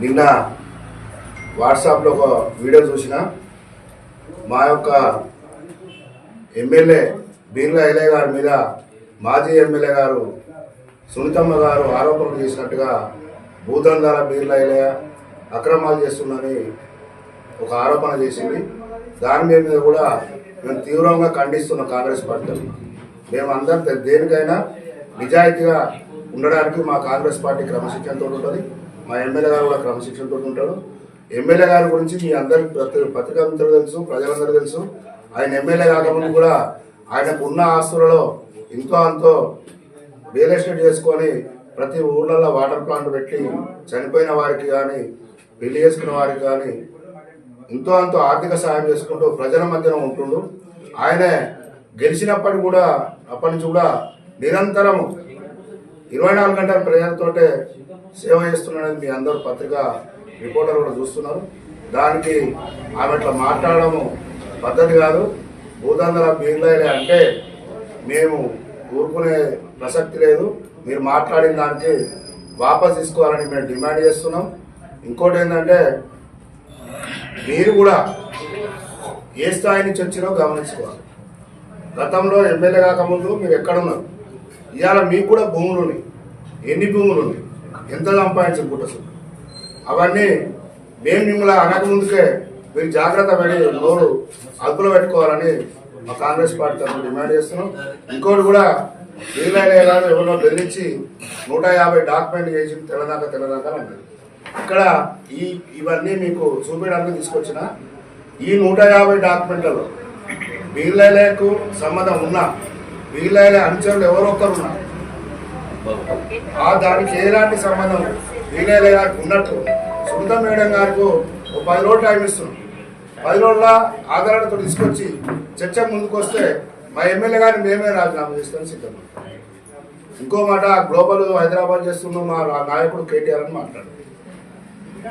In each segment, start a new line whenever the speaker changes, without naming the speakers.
నిన్న వాట్సాప్లో ఒక వీడియో చూసిన మా యొక్క ఎమ్మెల్యే బీర్ల ఎల్లయ్య గారి మీద మాజీ ఎమ్మెల్యే గారు సునీతమ్మ గారు ఆరోపణలు చేసినట్టుగా భూదందాల బీర్ల ఎల్లయ్య అక్రమాలు చేస్తుందని ఒక ఆరోపణ చేసింది. దాని మీద కూడా మేము తీవ్రంగా ఖండిస్తున్నాం. కాంగ్రెస్ పార్టీ మేమందరం దేనికైనా నిజాయితీగా ఉండడానికి మా కాంగ్రెస్ పార్టీ క్రమశిక్షణతో ఉంటుంది. మా ఎమ్మెల్యే గారు కూడా క్రమశిక్షణతో ఉంటాడు. ఎమ్మెల్యే గారి గురించి మీ అందరికి పత్రికా మిత్రులు తెలుసు, ప్రజలందరూ తెలుసు. ఆయన ఎమ్మెల్యే కాకముందు కూడా ఆయనకు ఉన్న ఆస్తులలో ఇంతో అంతో రియల్ ఎస్టేట్ చేసుకొని ప్రతి ఊళ్ళల్లో వాటర్ ప్లాంట్ పెట్టి చనిపోయిన వారికి కానీ పెళ్లి చేసుకున్న వారికి కానీ ఎంతో అంతో ఆర్థిక సాయం చేసుకుంటూ ప్రజల మధ్యన ఉంటుండు. ఆయనే గెలిచినప్పటికి కూడా అప్పటి నుంచి కూడా నిరంతరము 24 గంటల ప్రజలతోటే సేవ చేస్తున్నాడని మీ అందరూ పత్రికా రిపోర్టర్లు కూడా చూస్తున్నారు. దానికి ఆమె ఇట్లా మాట్లాడము పద్ధతి కాదు. భూదందల బీర్లైలే అంటే మేము ఊరుకునే ప్రసక్తి లేదు. మీరు మాట్లాడిన దానికి వాపస్ తీసుకోవాలని మేము డిమాండ్ చేస్తున్నాం. ఇంకోటి ఏంటంటే మీరు కూడా ఏ స్థాయి నుంచి వచ్చినో గమనించుకోవాలి. గతంలో ఎమ్మెల్యే కాకముందు మీరు ఎక్కడున్నారు? ఇవాళ మీకు కూడా భూములు ఉన్నాయి. ఎన్ని భూములు ఉన్నాయి, ఎంత సంపాదించుకుంటారు అసలు అవన్నీ మేము మిమ్మల్ని అనకముందుకే మీరు జాగ్రత్త పడి నోరు అదుపులో పెట్టుకోవాలని మా కాంగ్రెస్ పార్టీ తరఫున డిమాండ్ చేస్తున్నాం. ఇంకోటి కూడా వీలైన ఎవరినో బెదిరించి 150 డాక్యుమెంట్ చేసి తెల్లదాకా అన్నది. ఇక్కడ ఇవన్నీ మీకు చూపించడానికి తీసుకొచ్చిన ఈ 150 డాక్యుమెంట్లలో వీళ్ళకు సంబంధం ఉన్నా వీళ్ళ అనుచరులు ఎవరో ఒకరు ఉన్నా దానికి ఎలాంటి సంబంధం వీళ్ళ గారికి ఉన్నట్టు సునీత మేడం గారికి 10 రోజులు టైం ఇస్తున్నాం. 10 రోజుల ఆధారాలతో తీసుకొచ్చి చర్చ ముందుకు వస్తే మా ఎమ్మెల్యే గారిని మేమే రాజీనామా చేస్తామని సిద్ధం. ఇంకో మాట గ్లోబల్ హైదరాబాద్ చేస్తున్నాం మా నాయకుడు కేటీఆర్ అని మాట్లాడు.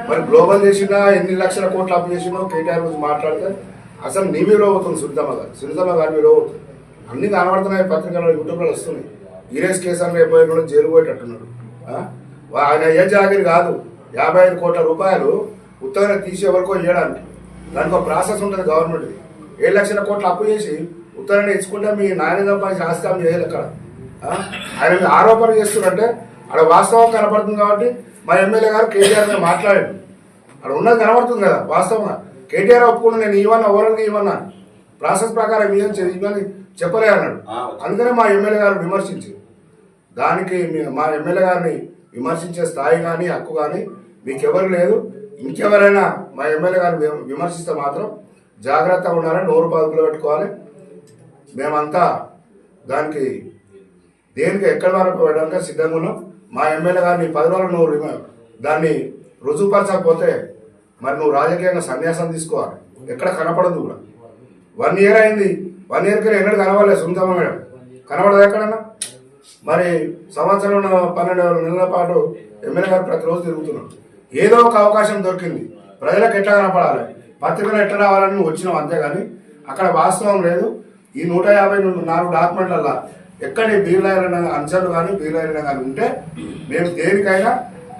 మరి గ్లోబల్ చేసినా ఎన్ని లక్షల కోట్లు అప్పు చేసినో కేటీఆర్ గురించి మాట్లాడితే అసలు నీ మీద అవుతుంది. సునీతమ్మ గారి మీద అవుతుంది. అన్ని కనబడుతున్నాయి, పత్రికల్లో యూట్యూబ్లో వస్తున్నాయి. ఈరేస్ కేసు అని రేపు జైలు పోయేటట్టున్నాడు. ఆయన ఏ జాగిరి కాదు. 55 కోట్ల రూపాయలు ఉత్తగా తీసి ఎవరికో ఇవ్వడానికి దానికి ఒక ప్రాసెస్ ఉంటుంది. గవర్నమెంట్ 7 లక్షల కోట్లు అప్పు చేసి ఉత్తరాన్ని ఇచ్చుకుంటే మీ నాయన సంపాదించి ఆస్తి చేయాలి. అక్కడ ఆయన ఆరోపణ చేస్తున్నారంటే అక్కడ వాస్తవం కనపడుతుంది. కాబట్టి మా ఎమ్మెల్యే గారు కేటీఆర్ మీద మాట్లాడండి. అక్కడ ఉన్నది కనబడుతుంది కదా వాస్తవంగా. కేటీఆర్ ఒప్పుకుండా నేను ఇవన్నా ఓవరాల్గా ఇవన్నా ప్రాసెస్ ప్రకారం ఇవన్నీ చెప్పలే అన్నాడు. అందుకనే మా ఎమ్మెల్యే గారు విమర్శించి దానికి మా ఎమ్మెల్యే గారిని విమర్శించే స్థాయి కానీ హక్కు కానీ మీకెవరు లేదు. ఇంకెవరైనా మా ఎమ్మెల్యే గారిని విమర్శిస్తే మాత్రం జాగ్రత్తగా ఉండాలని నోరు పాదుపులో పెట్టుకోవాలి. మేమంతా దానికి దేనికి ఎక్కడి వరకు వెళ్ళడానికి సిద్ధంగా ఉన్నాం. మా ఎమ్మెల్యే గారిని 10 రోజులు నువ్వు దాన్ని రుజువుపరచకపోతే మరి నువ్వు రాజకీయంగా సన్యాసం తీసుకోవాలి. ఎక్కడ కనపడదు కూడా. 1 ఇయర్ అయింది. 1 ఇయర్కి ఎన్నడూ కనబడలేదు సునీతమ్మ మేడం. కనబడదు ఎక్కడన్నా. మరి సంవత్సరం 12 నెలల పాటు ఎమ్మెల్యే గారు ప్రతిరోజు తిరుగుతున్నాం. ఏదో ఒక అవకాశం దొరికింది. ప్రజలకు ఎట్లా కనపడాలి, పత్రికలు ఎట్లా రావాలని నువ్వు వచ్చినావు. అంతేగాని అక్కడ వాస్తవం లేదు. ఈ 154 డాక్యుమెంట్లల్లో ఎక్కడి బీర్లైన అంశాలు కానీ బీర్లైన కానీ ఉంటే మేము దేనికైనా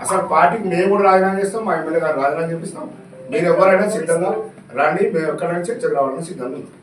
అసలు పార్టీకి మేము కూడా రాజీనామా చేస్తాం. మా ఎమ్మెల్యే గారు రాజీనామా చేపిస్తాం. మీరు ఎవరైనా సిద్ధంగా రండి. మేము ఎక్కడైనా చర్చకు రావాలని సిద్ధంగా ఉంటాం.